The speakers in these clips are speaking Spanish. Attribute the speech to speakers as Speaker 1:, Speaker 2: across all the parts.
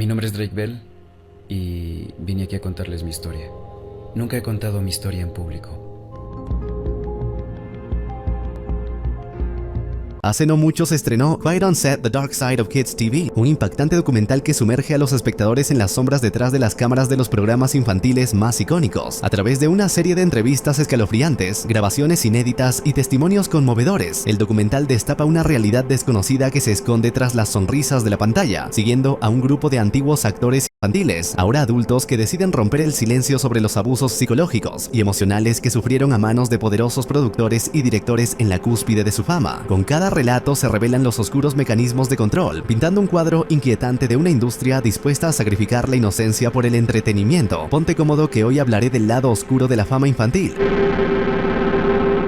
Speaker 1: Mi nombre es Drake Bell y vine aquí a contarles mi historia. Nunca he contado mi historia en público.
Speaker 2: Hace no mucho se estrenó Right on Set: The Dark Side of Kids TV, un impactante documental que sumerge a los espectadores en las sombras detrás de las cámaras de los programas infantiles más icónicos, a través de una serie de entrevistas escalofriantes, grabaciones inéditas y testimonios conmovedores. El documental destapa una realidad desconocida que se esconde tras las sonrisas de la pantalla, siguiendo a un grupo de antiguos actores infantiles, ahora adultos, que deciden romper el silencio sobre los abusos psicológicos y emocionales que sufrieron a manos de poderosos productores y directores en la cúspide de su fama. Con cada relato se revelan los oscuros mecanismos de control, pintando un cuadro inquietante de una industria dispuesta a sacrificar la inocencia por el entretenimiento. Ponte cómodo que hoy hablaré del lado oscuro de la fama infantil.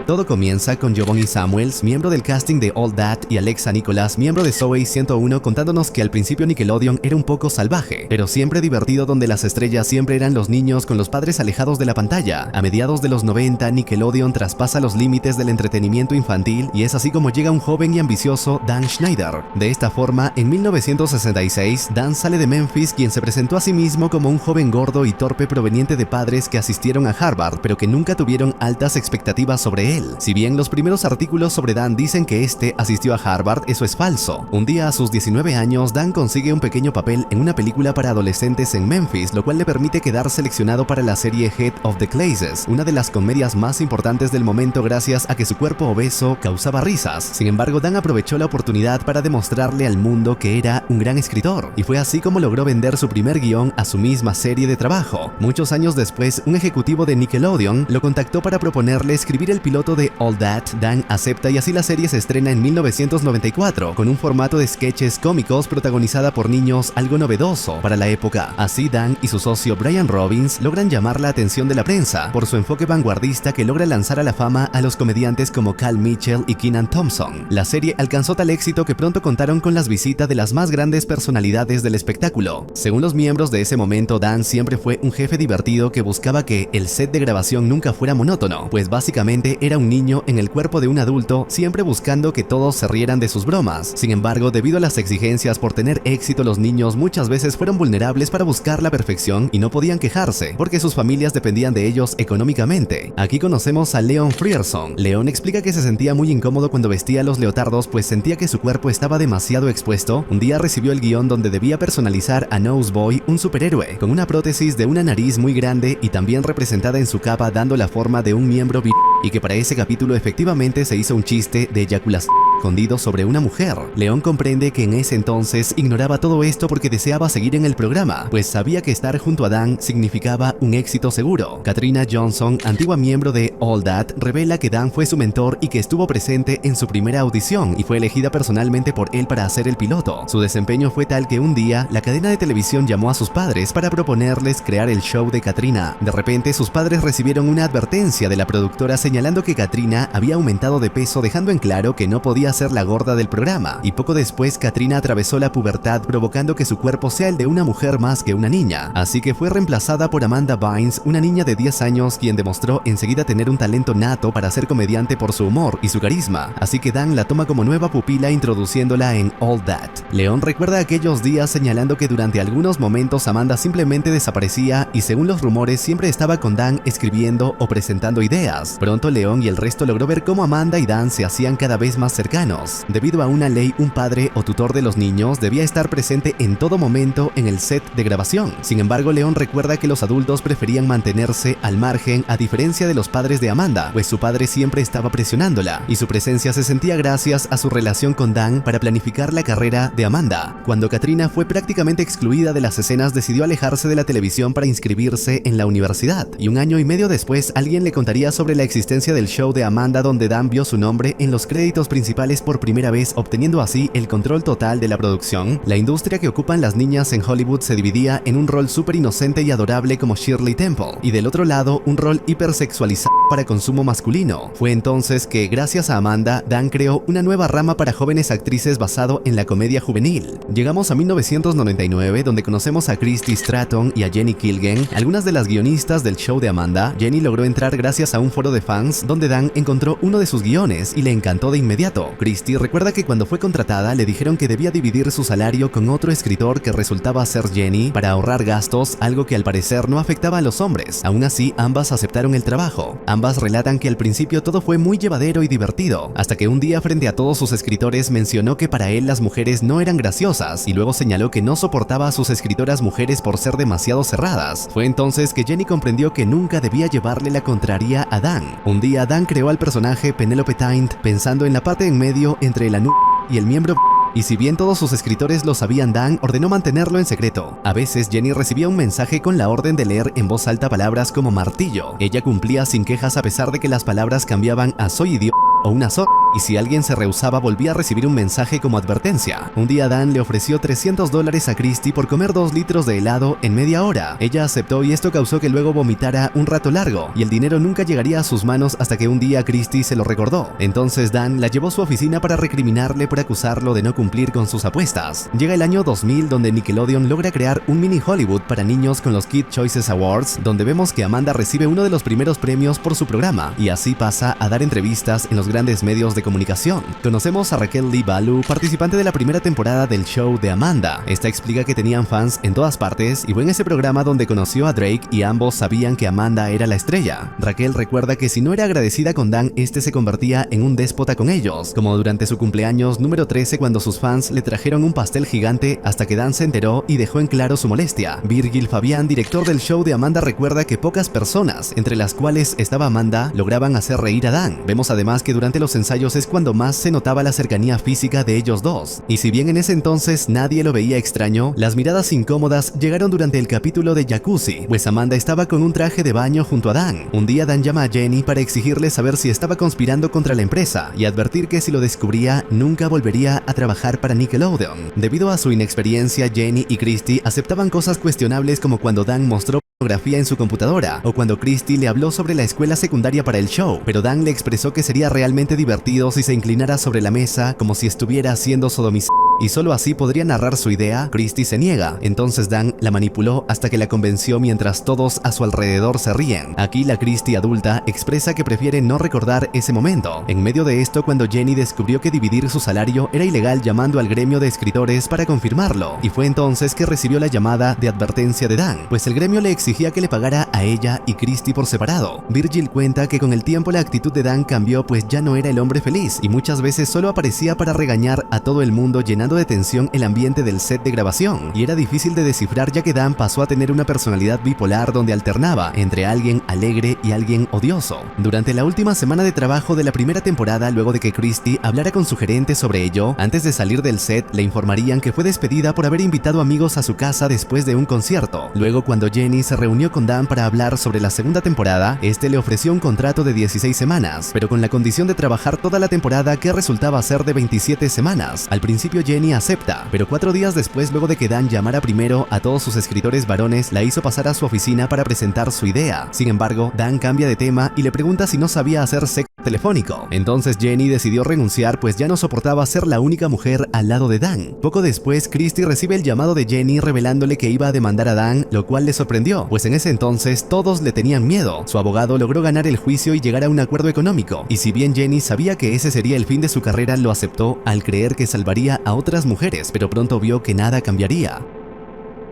Speaker 2: Todo comienza con Giovanni Samuels, miembro del casting de All That, y Alexa Nicholas, miembro de Zoey 101, contándonos que al principio Nickelodeon era un poco salvaje, pero siempre divertido, donde las estrellas siempre eran los niños con los padres alejados de la pantalla. A mediados de los 90, Nickelodeon traspasa los límites del entretenimiento infantil y es así como llega un joven y ambicioso Dan Schneider. De esta forma, en 1966, Dan sale de Memphis, quien se presentó a sí mismo como un joven gordo y torpe proveniente de padres que asistieron a Harvard, pero que nunca tuvieron altas expectativas sobre él. Si bien los primeros artículos sobre Dan dicen que este asistió a Harvard, eso es falso. Un día, a sus 19 años, Dan consigue un pequeño papel en una película para adolescentes en Memphis, lo cual le permite quedar seleccionado para la serie Head of the Classes, una de las comedias más importantes del momento gracias a que su cuerpo obeso causaba risas. Sin embargo, Dan aprovechó la oportunidad para demostrarle al mundo que era un gran escritor, y fue así como logró vender su primer guión a su misma serie de trabajo. Muchos años después, un ejecutivo de Nickelodeon lo contactó para proponerle escribir el piloto de All That. Dan acepta y así la serie se estrena en 1994 con un formato de sketches cómicos protagonizada por niños, algo novedoso para la época. Así Dan y su socio Brian Robbins logran llamar la atención de la prensa por su enfoque vanguardista que logra lanzar a la fama a los comediantes como Cal Mitchell y Kenan Thompson. La serie alcanzó tal éxito que pronto contaron con las visitas de las más grandes personalidades del espectáculo. Según los miembros de ese momento, Dan siempre fue un jefe divertido que buscaba que el set de grabación nunca fuera monótono, pues básicamente era un niño en el cuerpo de un adulto, siempre buscando que todos se rieran de sus bromas. Sin embargo, debido a las exigencias por tener éxito, los niños muchas veces fueron vulnerables para buscar la perfección y no podían quejarse, porque sus familias dependían de ellos económicamente. Aquí conocemos a Leon Frierson. Leon explica que se sentía muy incómodo cuando vestía los leotardos, pues sentía que su cuerpo estaba demasiado expuesto. Un día recibió el guión donde debía personalizar a Noseboy, un superhéroe, con una prótesis de una nariz muy grande y también representada en su capa dando la forma de un miembro viril, y que para ese capítulo efectivamente se hizo un chiste de eyaculación escondido sobre una mujer. Leon comprende que en ese entonces ignoraba todo esto porque deseaba seguir en el programa, pues sabía que estar junto a Dan significaba un éxito seguro. Katrina Johnson, antigua miembro de All That, revela que Dan fue su mentor y que estuvo presente en su primera audición y fue elegida personalmente por él para hacer el piloto. Su desempeño fue tal que un día la cadena de televisión llamó a sus padres para proponerles crear el show de Katrina. De repente, sus padres recibieron una advertencia de la productora señalando que Katrina había aumentado de peso, dejando en claro que no podía ser la gorda del programa, y poco después Katrina atravesó la pubertad, provocando que su cuerpo sea el de una mujer más que una niña, así que fue reemplazada por Amanda Bynes, una niña de 10 años quien demostró enseguida tener un talento nato para ser comediante por su humor y su carisma, así que Dan la toma como nueva pupila introduciéndola en All That. Leon recuerda aquellos días señalando que durante algunos momentos Amanda simplemente desaparecía y según los rumores siempre estaba con Dan escribiendo o presentando ideas. Pronto Leon y el resto logró ver cómo Amanda y Dan se hacían cada vez más cercanos. Debido a una ley, un padre o tutor de los niños debía estar presente en todo momento en el set de grabación. Sin embargo, Leon recuerda que los adultos preferían mantenerse al margen, a diferencia de los padres de Amanda, pues su padre siempre estaba presionándola y su presencia se sentía gracias a su relación con Dan para planificar la carrera de Amanda. Cuando Katrina fue prácticamente excluida de las escenas, decidió alejarse de la televisión para inscribirse en la universidad, y un año y medio después alguien le contaría sobre la existencia del show de Amanda, donde Dan vio su nombre en los créditos principales por primera vez, obteniendo así el control total de la producción. La industria que ocupan las niñas en Hollywood se dividía en un rol súper inocente y adorable como Shirley Temple, y del otro lado un rol hipersexualizado para consumo masculino. Fue entonces que, gracias a Amanda, Dan creó una nueva rama para jóvenes actrices basado en la comedia juvenil. Llegamos a 1999, donde conocemos a Christy Stratton y a Jenny Kilgen, algunas de las guionistas del show de Amanda. Jenny logró entrar gracias a un foro de fans donde Dan encontró uno de sus guiones y le encantó de inmediato. Christy recuerda que cuando fue contratada le dijeron que debía dividir su salario con otro escritor que resultaba ser Jenny para ahorrar gastos, algo que al parecer no afectaba a los hombres. Aún así, ambas aceptaron el trabajo. Ambas relatan que al principio todo fue muy llevadero y divertido, hasta que un día frente a todos sus escritores mencionó que para él las mujeres no eran graciosas y luego señaló que no soportaba a sus escritoras mujeres por ser demasiado cerradas. Fue entonces que Jenny comprendió que nunca debía llevarle la contraria a Dan. Un día Dan creó al personaje Penelope Tint pensando en la parte en medio entre el anu y el miembro. Y si bien todos sus escritores lo sabían, Dan ordenó mantenerlo en secreto. A veces Jenny recibía un mensaje con la orden de leer en voz alta palabras como martillo. Ella cumplía sin quejas a pesar de que las palabras cambiaban a soy idiota o una y si alguien se rehusaba volvía a recibir un mensaje como advertencia. Un día Dan le ofreció $300 a Christy por comer 2 litros de helado en media hora. Ella aceptó y esto causó que luego vomitara un rato largo y el dinero nunca llegaría a sus manos hasta que un día Christy se lo recordó. Entonces Dan la llevó a su oficina para recriminarle por acusarlo de no cumplir con sus apuestas. Llega el año 2000 donde Nickelodeon logra crear un mini Hollywood para niños con los Kid Choices Awards, donde vemos que Amanda recibe uno de los primeros premios por su programa y así pasa a dar entrevistas en los grandes medios de comunicación. Conocemos a Raquel Lee Balu, participante de la primera temporada del show de Amanda. Esta explica que tenían fans en todas partes y fue en ese programa donde conoció a Drake y ambos sabían que Amanda era la estrella. Raquel recuerda que si no era agradecida con Dan, este se convertía en un déspota con ellos, como durante su cumpleaños número 13 cuando sus fans le trajeron un pastel gigante hasta que Dan se enteró y dejó en claro su molestia. Virgil Fabián, director del show de Amanda, recuerda que pocas personas, entre las cuales estaba Amanda, lograban hacer reír a Dan. Vemos además que durante los ensayos es cuando más se notaba la cercanía física de ellos dos. Y si bien en ese entonces nadie lo veía extraño, las miradas incómodas llegaron durante el capítulo de Jacuzzi, pues Amanda estaba con un traje de baño junto a Dan. Un día Dan llama a Jenny para exigirle saber si estaba conspirando contra la empresa y advertir que si lo descubría nunca volvería a trabajar para Nickelodeon. Debido a su inexperiencia, Jenny y Christy aceptaban cosas cuestionables como cuando Dan mostró pornografía en su computadora o cuando Christy le habló sobre la escuela secundaria para el show, pero Dan le expresó que sería realmente divertido si se inclinara sobre la mesa como si estuviera haciendo sodomizado y solo así podría narrar su idea. Christy se niega, entonces Dan la manipuló hasta que la convenció mientras todos a su alrededor se ríen. Aquí la Christy adulta expresa que prefiere no recordar ese momento. En medio de esto, cuando Jenny descubrió que dividir su salario era ilegal, llamando al gremio de escritores para confirmarlo, y fue entonces que recibió la llamada de advertencia de Dan, pues el gremio le exigía que le pagara a ella y Christy por separado. Virgil cuenta que con el tiempo la actitud de Dan cambió, pues ya no era el hombre feliz y muchas veces solo aparecía para regañar a todo el mundo, llenando de tensión el ambiente del set de grabación, y era difícil de descifrar ya que Dan pasó a tener una personalidad bipolar donde alternaba entre alguien alegre y alguien odioso. Durante la última semana de trabajo de la primera temporada, luego de que Christy hablara con su gerente sobre ello, antes de salir del set le informarían que fue despedida por haber invitado amigos a su casa después de un concierto. Luego, cuando Jenny se reunió con Dan para hablar sobre la segunda temporada, este le ofreció un contrato de 16 semanas, pero con la condición de trabajar toda la temporada, que resultaba ser de 27 semanas. Al principio Jenny acepta, pero 4 días después, luego de que Dan llamara primero a todos sus escritores varones, la hizo pasar a su oficina para presentar su idea. Sin embargo, Dan cambia de tema y le pregunta si no sabía hacer sexo telefónico. Entonces Jenny decidió renunciar, pues ya no soportaba ser la única mujer al lado de Dan. Poco después, Christy recibe el llamado de Jenny revelándole que iba a demandar a Dan, lo cual le sorprendió, pues en ese entonces todos le tenían miedo. Su abogado logró ganar el juicio y llegar a un acuerdo económico, y si bien Jenny sabía que ese sería el fin de su carrera, lo aceptó al creer que salvaría a otras mujeres, pero pronto vio que nada cambiaría.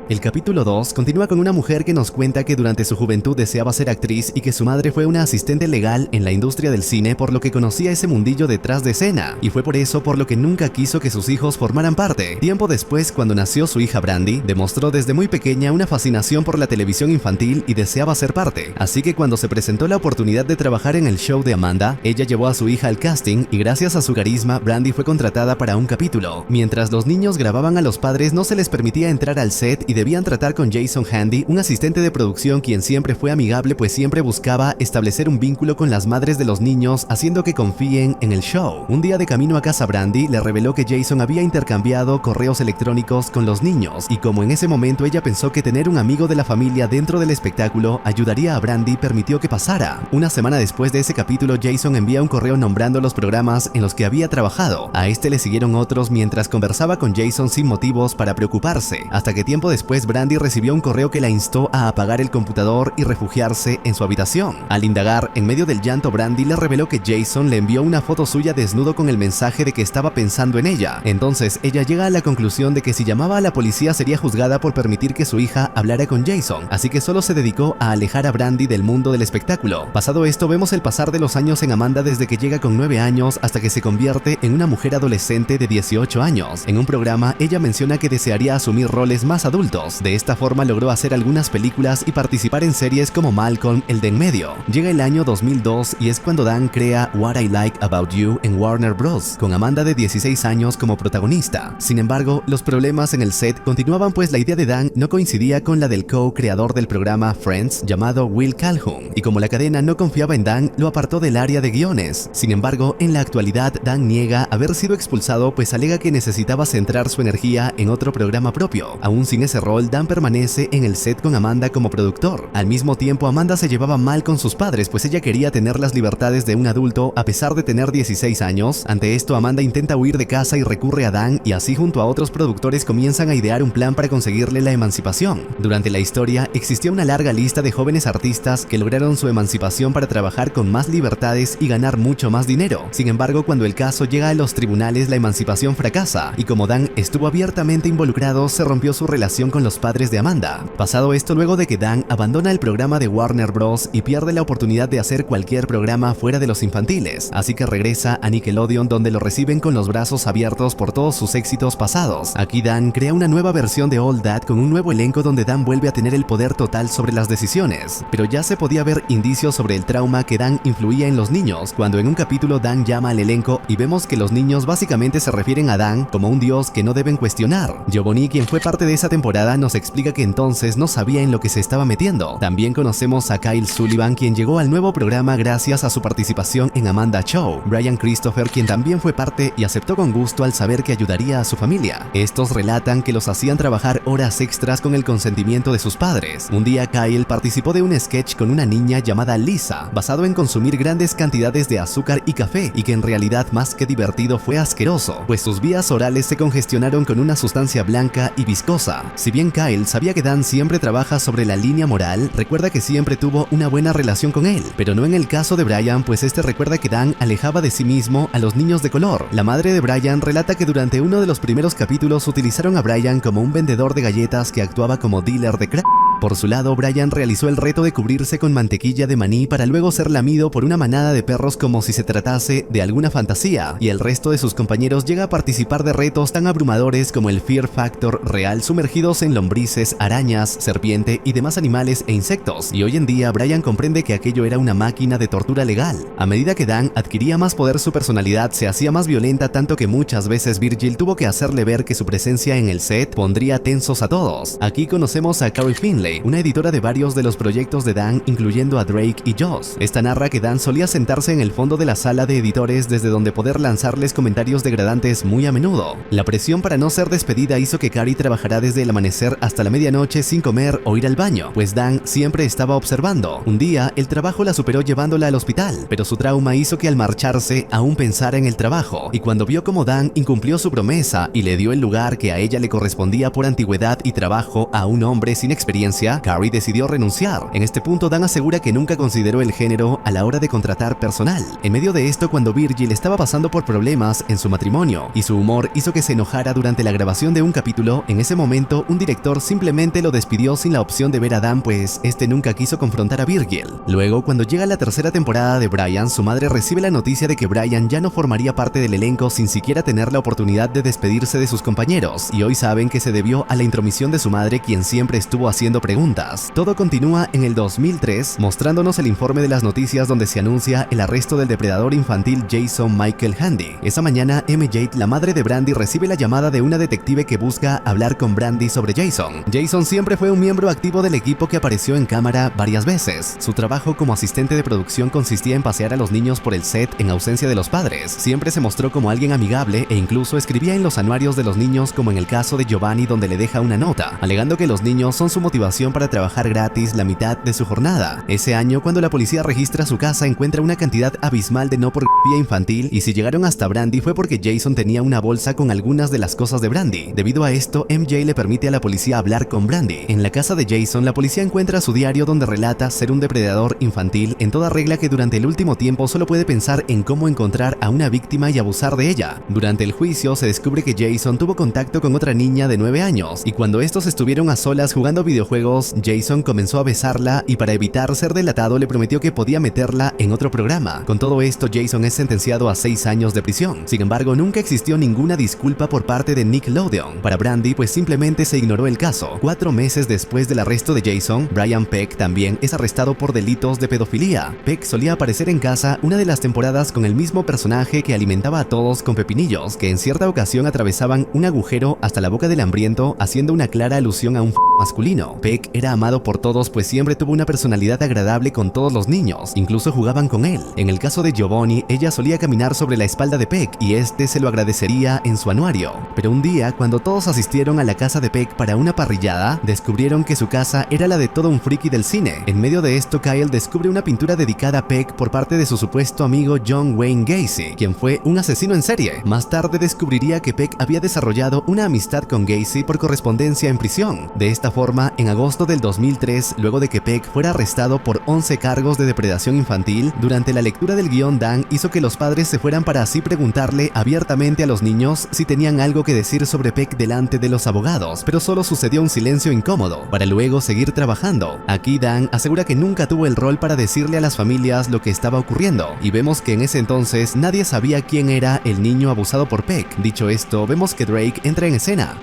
Speaker 2: El capítulo 2 continúa con una mujer que nos cuenta que durante su juventud deseaba ser actriz y que su madre fue una asistente legal en la industria del cine, por lo que conocía ese mundillo detrás de escena, y fue por eso por lo que nunca quiso que sus hijos formaran parte. Tiempo después, cuando nació su hija Brandy, demostró desde muy pequeña una fascinación por la televisión infantil y deseaba ser parte. Así que cuando se presentó la oportunidad de trabajar en el show de Amanda, ella llevó a su hija al casting y gracias a su carisma, Brandy fue contratada para un capítulo. Mientras los niños grababan, a los padres no se les permitía entrar al set y debían tratar con Jason Handy, un asistente de producción quien siempre fue amigable, pues siempre buscaba establecer un vínculo con las madres de los niños, haciendo que confíen en el show. Un día de camino a casa, Brandy le reveló que Jason había intercambiado correos electrónicos con los niños, y como en ese momento ella pensó que tener un amigo de la familia dentro del espectáculo ayudaría a Brandy, permitió que pasara. Una semana después de ese capítulo, Jason envía un correo nombrando los programas en los que había trabajado. A este le siguieron otros mientras conversaba con Jason sin motivos para preocuparse, hasta que tiempo después después, Brandy recibió un correo que la instó a apagar el computador y refugiarse en su habitación. Al indagar, en medio del llanto, Brandy le reveló que Jason le envió una foto suya desnudo con el mensaje de que estaba pensando en ella. Entonces, ella llega a la conclusión de que si llamaba a la policía sería juzgada por permitir que su hija hablara con Jason, así que solo se dedicó a alejar a Brandy del mundo del espectáculo. Pasado esto, vemos el pasar de los años en Amanda desde que llega con 9 años hasta que se convierte en una mujer adolescente de 18 años. En un programa, ella menciona que desearía asumir roles más adultos. De esta forma logró hacer algunas películas y participar en series como Malcolm, el de en medio. Llega el año 2002 y es cuando Dan crea What I Like About You en Warner Bros., con Amanda de 16 años como protagonista. Sin embargo, los problemas en el set continuaban, pues la idea de Dan no coincidía con la del co-creador del programa Friends llamado Will Calhoun, y como la cadena no confiaba en Dan, lo apartó del área de guiones. Sin embargo, en la actualidad Dan niega haber sido expulsado, pues alega que necesitaba centrar su energía en otro programa propio. Aún sin ese rol, Dan permanece en el set con Amanda como productor. Al mismo tiempo, Amanda se llevaba mal con sus padres, pues ella quería tener las libertades de un adulto a pesar de tener 16 años. Ante esto, Amanda intenta huir de casa y recurre a Dan, y así junto a otros productores comienzan a idear un plan para conseguirle la emancipación. Durante la historia, existía una larga lista de jóvenes artistas que lograron su emancipación para trabajar con más libertades y ganar mucho más dinero. Sin embargo, cuando el caso llega a los tribunales, la emancipación fracasa, y como Dan estuvo abiertamente involucrado, se rompió su relación con los padres de Amanda. Pasado esto, luego de que Dan abandona el programa de Warner Bros. Y pierde la oportunidad de hacer cualquier programa fuera de los infantiles, así que regresa a Nickelodeon, donde lo reciben con los brazos abiertos por todos sus éxitos pasados. Aquí Dan crea una nueva versión de All That con un nuevo elenco donde Dan vuelve a tener el poder total sobre las decisiones, pero ya se podía ver indicios sobre el trauma que Dan influía en los niños, cuando en un capítulo Dan llama al elenco y vemos que los niños básicamente se refieren a Dan como un dios que no deben cuestionar. Giovanni, quien fue parte de esa temporada, nos explica que entonces no sabía en lo que se estaba metiendo. También conocemos a Kyle Sullivan, quien llegó al nuevo programa gracias a su participación en Amanda Show. Brian Christopher, quien también fue parte y aceptó con gusto al saber que ayudaría a su familia. Estos relatan que los hacían trabajar horas extras con el consentimiento de sus padres. Un día Kyle participó de un sketch con una niña llamada Lisa, basado en consumir grandes cantidades de azúcar y café, y que en realidad más que divertido fue asqueroso, pues sus vías orales se congestionaron con una sustancia blanca y viscosa. Si bien Kyle sabía que Dan siempre trabaja sobre la línea moral, recuerda que siempre tuvo una buena relación con él, pero no en el caso de Brian, pues este recuerda que Dan alejaba de sí mismo a los niños de color. La madre de Brian relata que durante uno de los primeros capítulos utilizaron a Brian como un vendedor de galletas que actuaba como dealer de crack. Por su lado, Brian realizó el reto de cubrirse con mantequilla de maní para luego ser lamido por una manada de perros como si se tratase de alguna fantasía, y el resto de sus compañeros llega a participar de retos tan abrumadores como el Fear Factor real, sumergidos en lombrices, arañas, serpiente y demás animales e insectos, y hoy en día Brian comprende que aquello era una máquina de tortura legal. A medida que Dan adquiría más poder, su personalidad se hacía más violenta, tanto que muchas veces Virgil tuvo que hacerle ver que su presencia en el set pondría tensos a todos. Aquí conocemos a Carrie Finlay, una editora de varios de los proyectos de Dan, incluyendo a Drake y Joss. Esta narra que Dan solía sentarse en el fondo de la sala de editores, desde donde poder lanzarles comentarios degradantes muy a menudo. La presión para no ser despedida hizo que Carrie trabajara desde el amanecer hasta la medianoche sin comer o ir al baño, pues Dan siempre estaba observando. Un día, el trabajo la superó llevándola al hospital, pero su trauma hizo que al marcharse aún pensara en el trabajo, y cuando vio cómo Dan incumplió su promesa y le dio el lugar que a ella le correspondía por antigüedad y trabajo a un hombre sin experiencia, Carrie decidió renunciar. En este punto, Dan asegura que nunca consideró el género a la hora de contratar personal. En medio de esto, cuando Virgil estaba pasando por problemas en su matrimonio y su humor hizo que se enojara durante la grabación de un capítulo, en ese momento un director simplemente lo despidió sin la opción de ver a Dan, pues este nunca quiso confrontar a Virgil. Luego, cuando llega la tercera temporada de Brian, su madre recibe la noticia de que Brian ya no formaría parte del elenco sin siquiera tener la oportunidad de despedirse de sus compañeros, y hoy saben que se debió a la intromisión de su madre, quien siempre estuvo haciendo preguntas. Todo continúa en el 2003, mostrándonos el informe de las noticias donde se anuncia el arresto del depredador infantil Jason Michael Handy. Esa mañana, MJ, la madre de Brandy, recibe la llamada de una detective que busca hablar con Brandy sobre Jason. Jason siempre fue un miembro activo del equipo que apareció en cámara varias veces. Su trabajo como asistente de producción consistía en pasear a los niños por el set en ausencia de los padres. Siempre se mostró como alguien amigable e incluso escribía en los anuarios de los niños, como en el caso de Giovanni, donde le deja una nota, alegando que los niños son su motivación opción para trabajar gratis la mitad de su jornada. Ese año, cuando la policía registra su casa, encuentra una cantidad abismal de no pornografía infantil, y si llegaron hasta Brandy fue porque Jason tenía una bolsa con algunas de las cosas de Brandy. Debido a esto, MJ le permite a la policía hablar con Brandy. En la casa de Jason, la policía encuentra su diario donde relata ser un depredador infantil en toda regla, que durante el último tiempo solo puede pensar en cómo encontrar a una víctima y abusar de ella. Durante el juicio se descubre que Jason tuvo contacto con otra niña de 9 años, y cuando estos estuvieron a solas jugando videojuegos, Jason comenzó a besarla y para evitar ser delatado le prometió que podía meterla en otro programa. Con todo esto, Jason es sentenciado a 6 años de prisión. Sin embargo, nunca existió ninguna disculpa por parte de Nickelodeon para Brandy, pues simplemente se ignoró el caso. 4 meses después del arresto de Jason, Brian Peck también es arrestado por delitos de pedofilia. Peck solía aparecer en casa una de las temporadas con el mismo personaje que alimentaba a todos con pepinillos, que en cierta ocasión atravesaban un agujero hasta la boca del hambriento, haciendo una clara alusión a un masculino. Peck era amado por todos, pues siempre tuvo una personalidad agradable con todos los niños, incluso jugaban con él. En el caso de Giovanni, ella solía caminar sobre la espalda de Peck y este se lo agradecería en su anuario. Pero un día, cuando todos asistieron a la casa de Peck para una parrillada, descubrieron que su casa era la de todo un friki del cine. En medio de esto, Kyle descubre una pintura dedicada a Peck por parte de su supuesto amigo John Wayne Gacy, quien fue un asesino en serie. Más tarde descubriría que Peck había desarrollado una amistad con Gacy por correspondencia en prisión. De esta forma, en agosto del 2003, luego de que Peck fuera arrestado por 11 cargos de depredación infantil, durante la lectura del guión, Dan hizo que los padres se fueran para así preguntarle abiertamente a los niños si tenían algo que decir sobre Peck delante de los abogados, pero solo sucedió un silencio incómodo, para luego seguir trabajando. Aquí Dan asegura que nunca tuvo el rol para decirle a las familias lo que estaba ocurriendo, y vemos que en ese entonces nadie sabía quién era el niño abusado por Peck. Dicho esto, vemos que Drake entra en escena.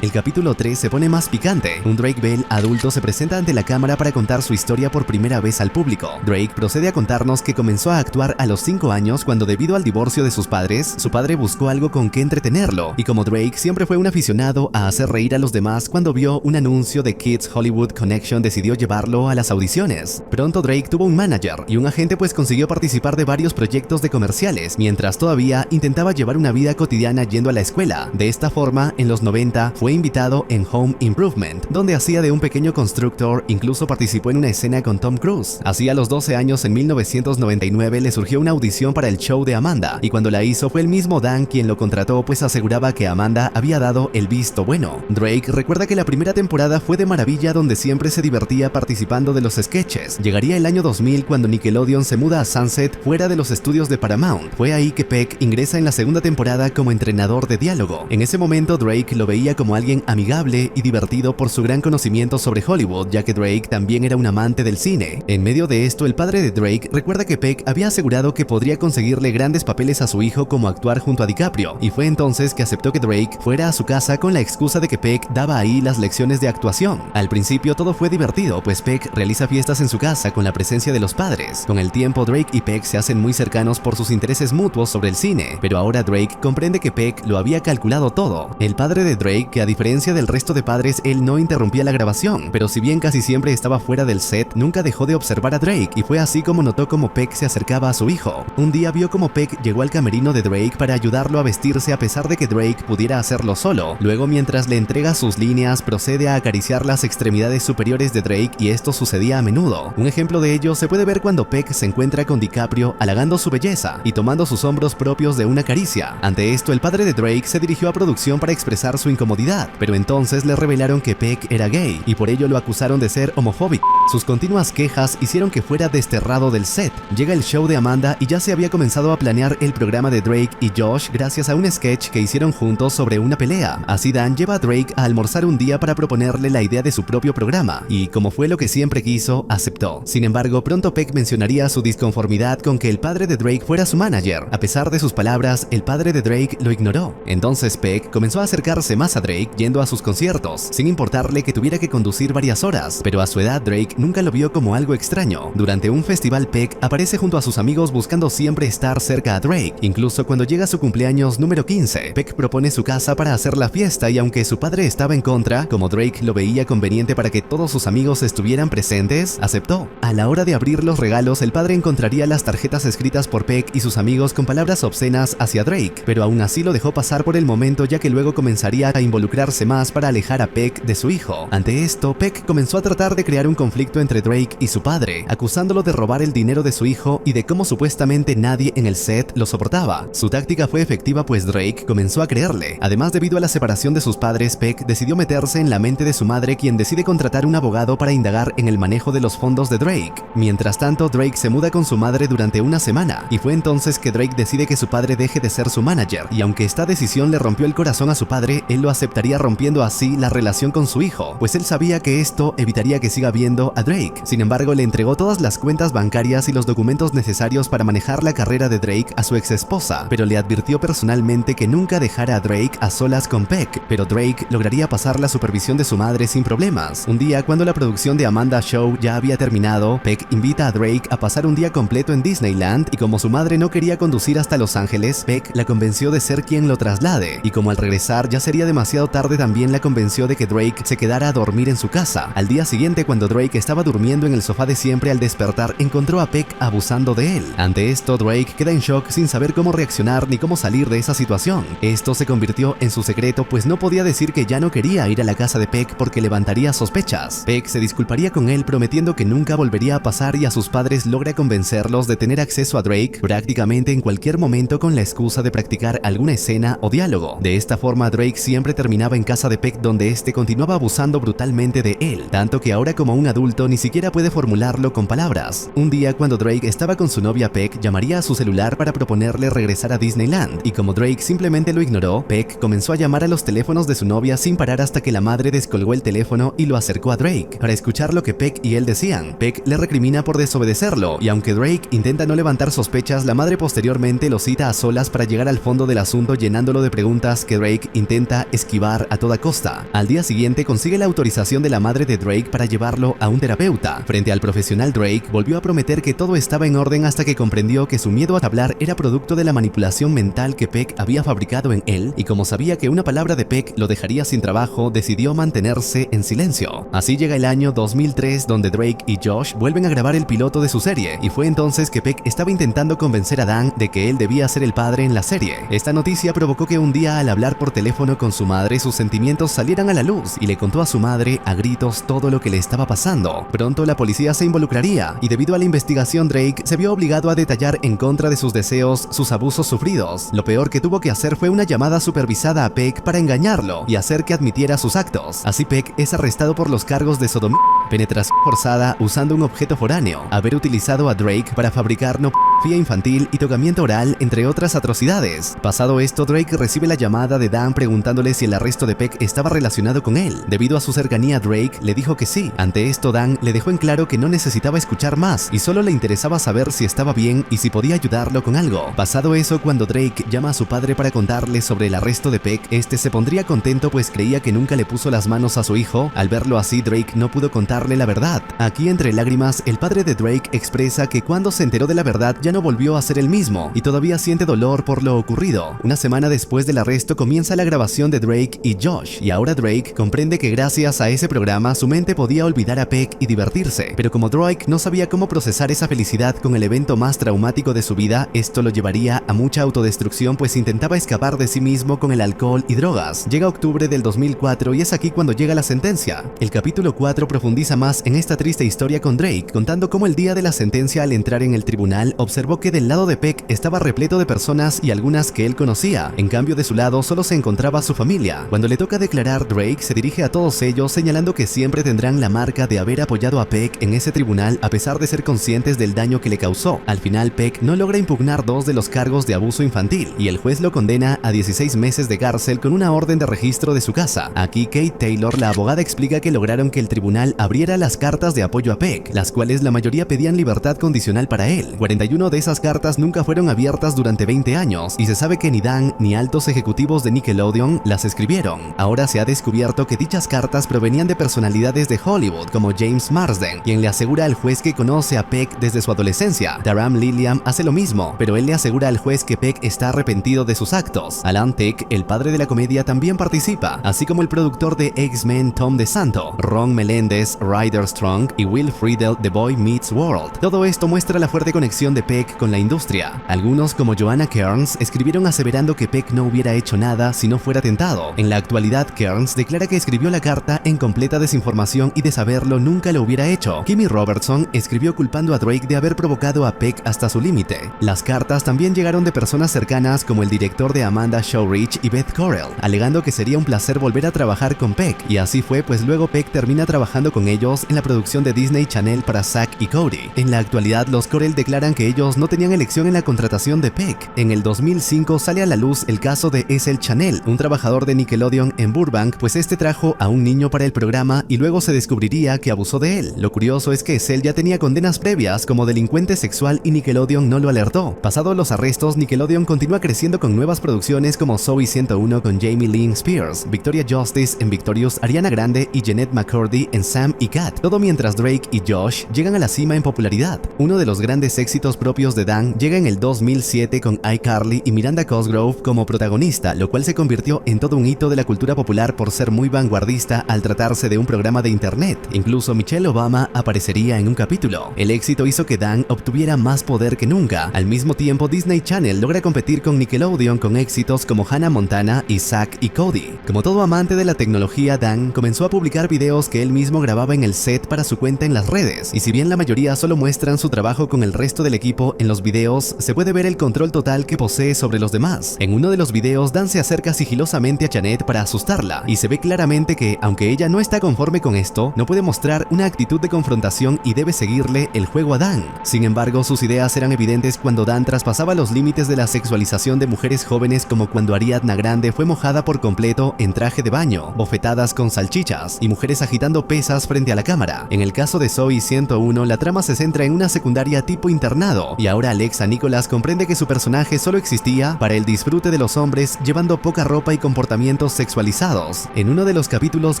Speaker 2: El capítulo 3 se pone más picante. Un Drake Bell adulto se presenta ante la cámara para contar su historia por primera vez al público. Drake procede a contarnos que comenzó a actuar a los 5 años cuando, debido al divorcio de sus padres, su padre buscó algo con que entretenerlo, y como Drake siempre fue un aficionado a hacer reír a los demás, cuando vio un anuncio de Kids Hollywood Connection decidió llevarlo a las audiciones. Pronto Drake tuvo un manager y un agente, pues consiguió participar de varios proyectos de comerciales, mientras todavía intentaba llevar una vida cotidiana yendo a la escuela. De esta forma, en los 90 fue invitado en Home Improvement, donde hacía de un pequeño constructor, incluso participó en una escena con Tom Cruise. Así, a los 12 años, en 1999, le surgió una audición para el show de Amanda, y cuando la hizo fue el mismo Dan quien lo contrató, pues aseguraba que Amanda había dado el visto bueno. Drake recuerda que la primera temporada fue de maravilla, donde siempre se divertía participando de los sketches. Llegaría el año 2000 cuando Nickelodeon se muda a Sunset, fuera de los estudios de Paramount. Fue ahí que Peck ingresa en la segunda temporada como entrenador de diálogo. En ese momento Drake lo veía como alguien amigable y divertido por su gran conocimiento sobre Hollywood, ya que Drake también era un amante del cine. En medio de esto, el padre de Drake recuerda que Peck había asegurado que podría conseguirle grandes papeles a su hijo, como actuar junto a DiCaprio, y fue entonces que aceptó que Drake fuera a su casa con la excusa de que Peck daba ahí las lecciones de actuación. Al principio todo fue divertido, pues Peck realiza fiestas en su casa con la presencia de los padres. Con el tiempo, Drake y Peck se hacen muy cercanos por sus intereses mutuos sobre el cine, pero ahora Drake comprende que Peck lo había calculado todo. El padre de Drake, que a diferencia del resto de padres, él no interrumpía la grabación, pero si bien casi siempre estaba fuera del set, nunca dejó de observar a Drake, y fue así como notó cómo Peck se acercaba a su hijo. Un día vio cómo Peck llegó al camerino de Drake para ayudarlo a vestirse, a pesar de que Drake pudiera hacerlo solo. Luego, mientras le entrega sus líneas, procede a acariciar las extremidades superiores de Drake, y esto sucedía a menudo. Un ejemplo de ello se puede ver cuando Peck se encuentra con DiCaprio halagando su belleza y tomando sus hombros propios de una caricia. Ante esto, el padre de Drake se dirigió a producción para expresar su incomodidad, pero entonces le revelaron que Peck era gay y por ello lo acusaron de ser homofóbico. Sus continuas quejas hicieron que fuera desterrado del set. Llega el show de Amanda y ya se había comenzado a planear el programa de Drake y Josh gracias a un sketch que hicieron juntos sobre una pelea. Así, Dan lleva a Drake a almorzar un día para proponerle la idea de su propio programa, y como fue lo que siempre quiso, aceptó. Sin embargo, pronto Peck mencionaría su disconformidad con que el padre de Drake fuera su manager. A pesar de sus palabras, el padre de Drake lo ignoró. Entonces Peck comenzó a acercarse más a Drake yendo a sus conciertos, sin importarle que tuviera que conducir varias horas, pero a su edad Drake nunca lo vio como algo extraño. Durante un festival, Peck aparece junto a sus amigos buscando siempre estar cerca a Drake. Incluso cuando llega su cumpleaños número 15, Peck propone su casa para hacer la fiesta, y aunque su padre estaba en contra, como Drake lo veía conveniente para que todos sus amigos estuvieran presentes, aceptó. A la hora de abrir los regalos, el padre encontraría las tarjetas escritas por Peck y sus amigos con palabras obscenas hacia Drake, pero aún así lo dejó pasar por el momento, ya que luego comenzaría a involucrar involucrarse más para alejar a Peck de su hijo. Ante esto, Peck comenzó a tratar de crear un conflicto entre Drake y su padre, acusándolo de robar el dinero de su hijo y de cómo supuestamente nadie en el set lo soportaba. Su táctica fue efectiva pues Drake comenzó a creerle. Además, debido a la separación de sus padres, Peck decidió meterse en la mente de su madre, quien decide contratar un abogado para indagar en el manejo de los fondos de Drake. Mientras tanto, Drake se muda con su madre durante una semana, y fue entonces que Drake decide que su padre deje de ser su manager, y aunque esta decisión le rompió el corazón a su padre, él lo aceptaría rompiendo así la relación con su hijo, pues él sabía que esto evitaría que siga viendo a Drake. Sin embargo, le entregó todas las cuentas bancarias y los documentos necesarios para manejar la carrera de Drake a su ex esposa, pero le advirtió personalmente que nunca dejara a Drake a solas con Peck, pero Drake lograría pasar la supervisión de su madre sin problemas. Un día, cuando la producción de Amanda Show ya había terminado, Peck invita a Drake a pasar un día completo en Disneyland, y como su madre no quería conducir hasta Los Ángeles, Peck la convenció de ser quien lo traslade, y como al regresar ya sería demasiado tarde, también la convenció de que Drake se quedara a dormir en su casa. Al día siguiente, cuando Drake estaba durmiendo en el sofá de siempre, al despertar encontró a Peck abusando de él. Ante esto, Drake queda en shock sin saber cómo reaccionar ni cómo salir de esa situación. Esto se convirtió en su secreto, pues no podía decir que ya no quería ir a la casa de Peck porque levantaría sospechas. Peck se disculparía con él prometiendo que nunca volvería a pasar, y a sus padres logra convencerlos de tener acceso a Drake prácticamente en cualquier momento con la excusa de practicar alguna escena o diálogo. De esta forma, Drake siempre terminaba en casa de Peck, donde este continuaba abusando brutalmente de él, tanto que ahora como un adulto ni siquiera puede formularlo con palabras. Un día, cuando Drake estaba con su novia Peck, llamaría a su celular para proponerle regresar a Disneyland, y como Drake simplemente lo ignoró, Peck comenzó a llamar a los teléfonos de su novia sin parar hasta que la madre descolgó el teléfono y lo acercó a Drake para escuchar lo que Peck y él decían. Peck le recrimina por desobedecerlo, y aunque Drake intenta no levantar sospechas, la madre posteriormente lo cita a solas para llegar al fondo del asunto, llenándolo de preguntas que Drake intenta esquivar a toda costa. Al día siguiente consigue la autorización de la madre de Drake para llevarlo a un terapeuta. Frente al profesional, Drake volvió a prometer que todo estaba en orden hasta que comprendió que su miedo a hablar era producto de la manipulación mental que Peck había fabricado en él, y como sabía que una palabra de Peck lo dejaría sin trabajo, decidió mantenerse en silencio. Así llega el año 2003, donde Drake y Josh vuelven a grabar el piloto de su serie, y fue entonces que Peck estaba intentando convencer a Dan de que él debía ser el padre en la serie. Esta noticia provocó que un día, al hablar por teléfono con su madre, sus sentimientos salieran a la luz, y le contó a su madre a gritos todo lo que le estaba pasando. Pronto la policía se involucraría, y debido a la investigación, Drake se vio obligado a detallar en contra de sus deseos sus abusos sufridos. Lo peor que tuvo que hacer fue una llamada supervisada a Peck para engañarlo y hacer que admitiera sus actos. Así Peck es arrestado por los cargos de sodomía, penetración forzada usando un objeto foráneo, haber utilizado a Drake para fabricar pornografía infantil y tocamiento oral, entre otras atrocidades. Pasado esto, Drake recibe la llamada de Dan preguntándole si el arresto de Peck estaba relacionado con él. Debido a su cercanía, Drake le dijo que sí. Ante esto, Dan le dejó en claro que no necesitaba escuchar más y solo le interesaba saber si estaba bien y si podía ayudarlo con algo. Pasado eso, cuando Drake llama a su padre para contarle sobre el arresto de Peck, este se pondría contento pues creía que nunca le puso las manos a su hijo. Al verlo así, Drake no pudo contarle la verdad. Aquí, entre lágrimas, el padre de Drake expresa que cuando se enteró de la verdad ya no volvió a ser el mismo y todavía siente dolor por lo ocurrido. Una semana después del arresto comienza la grabación de Drake y Josh, y ahora Drake comprende que gracias a ese programa su mente podía olvidar a Peck y divertirse, pero como Drake no sabía cómo procesar esa felicidad con el evento más traumático de su vida, esto lo llevaría a mucha autodestrucción pues intentaba escapar de sí mismo con el alcohol y drogas. Llega octubre del 2004 y es aquí cuando llega la sentencia. El capítulo 4 profundiza más en esta triste historia con Drake, contando cómo el día de la sentencia, al entrar en el tribunal, observó que del lado de Peck estaba repleto de personas y algunas que él conocía. En cambio, de su lado solo se encontraba su familia. Cuando le toca declarar, Drake se dirige a todos ellos señalando que siempre tendrán la marca de haber apoyado a Peck en ese tribunal a pesar de ser conscientes del daño que le causó. Al final, Peck no logra impugnar 2 de los cargos de abuso infantil y el juez lo condena a 16 meses de cárcel con una orden de registro de su casa. Aquí Kate Taylor, la abogada, explica que lograron que el tribunal abriera las cartas de apoyo a Peck, las cuales la mayoría pedían libertad condicional para él. 41 de esas cartas nunca fueron abiertas durante 20 años y se sabe que ni Dan ni altos ejecutivos de Nickelodeon las escribieron. Ahora se ha descubierto que dichas cartas provenían de personalidades de Hollywood como James Marsden, quien le asegura al juez que conoce a Peck desde su adolescencia. Taram Lilliam hace lo mismo, pero él le asegura al juez que Peck está arrepentido de sus actos. Alan Thicke, el padre de la comedia, también participa, así como el productor de X-Men Tom DeSanto, Ron Melendez, Ryder Strong y Will Friedle de Boy Meets World. Todo esto muestra la fuerte conexión de Peck Peck con la industria. Algunos, como Joanna Kearns, escribieron aseverando que Peck no hubiera hecho nada si no fuera tentado. En la actualidad, Kearns declara que escribió la carta en completa desinformación y de saberlo nunca lo hubiera hecho. Kimmy Robertson escribió culpando a Drake de haber provocado a Peck hasta su límite. Las cartas también llegaron de personas cercanas como el director de Amanda Showrich y Beth Correll, alegando que sería un placer volver a trabajar con Peck, y así fue, pues luego Peck termina trabajando con ellos en la producción de Disney Channel para Zack y Cody. En la actualidad, los Correll declaran que ellos no tenían elección en la contratación de Peck. En el 2005 sale a la luz el caso de Essel Chanel, un trabajador de Nickelodeon en Burbank, pues este trajo a un niño para el programa y luego se descubriría que abusó de él. Lo curioso es que Essel ya tenía condenas previas como delincuente sexual y Nickelodeon no lo alertó. Pasados los arrestos, Nickelodeon continúa creciendo con nuevas producciones como Zoey 101 con Jamie Lynn Spears, Victoria Justice en Victorious, Ariana Grande y Jeanette McCurdy en Sam y Cat, todo mientras Drake y Josh llegan a la cima en popularidad. Uno de los grandes éxitos propios de Dan llega en el 2007 con iCarly y Miranda Cosgrove como protagonista, lo cual se convirtió en todo un hito de la cultura popular por ser muy vanguardista al tratarse de un programa de internet. Incluso Michelle Obama aparecería en un capítulo. El éxito hizo que Dan obtuviera más poder que nunca. Al mismo tiempo, Disney Channel logra competir con Nickelodeon con éxitos como Hannah Montana y Zack y Cody. Como todo amante de la tecnología, Dan comenzó a publicar videos que él mismo grababa en el set para su cuenta en las redes, y si bien la mayoría solo muestran su trabajo con el resto del equipo, en los videos se puede ver el control total que posee sobre los demás. En uno de los videos, Dan se acerca sigilosamente a Janet para asustarla, y se ve claramente que, aunque ella no está conforme con esto, no puede mostrar una actitud de confrontación y debe seguirle el juego a Dan. Sin embargo, sus ideas eran evidentes cuando Dan traspasaba los límites de la sexualización de mujeres jóvenes, como cuando Ariana Grande fue mojada por completo en traje de baño, bofetadas con salchichas y mujeres agitando pesas frente a la cámara. En el caso de Zoey 101, la trama se centra en una secundaria tipo internado, y ahora Alexa Nicholas comprende que su personaje solo existía para el disfrute de los hombres, llevando poca ropa y comportamientos sexualizados. En uno de los capítulos,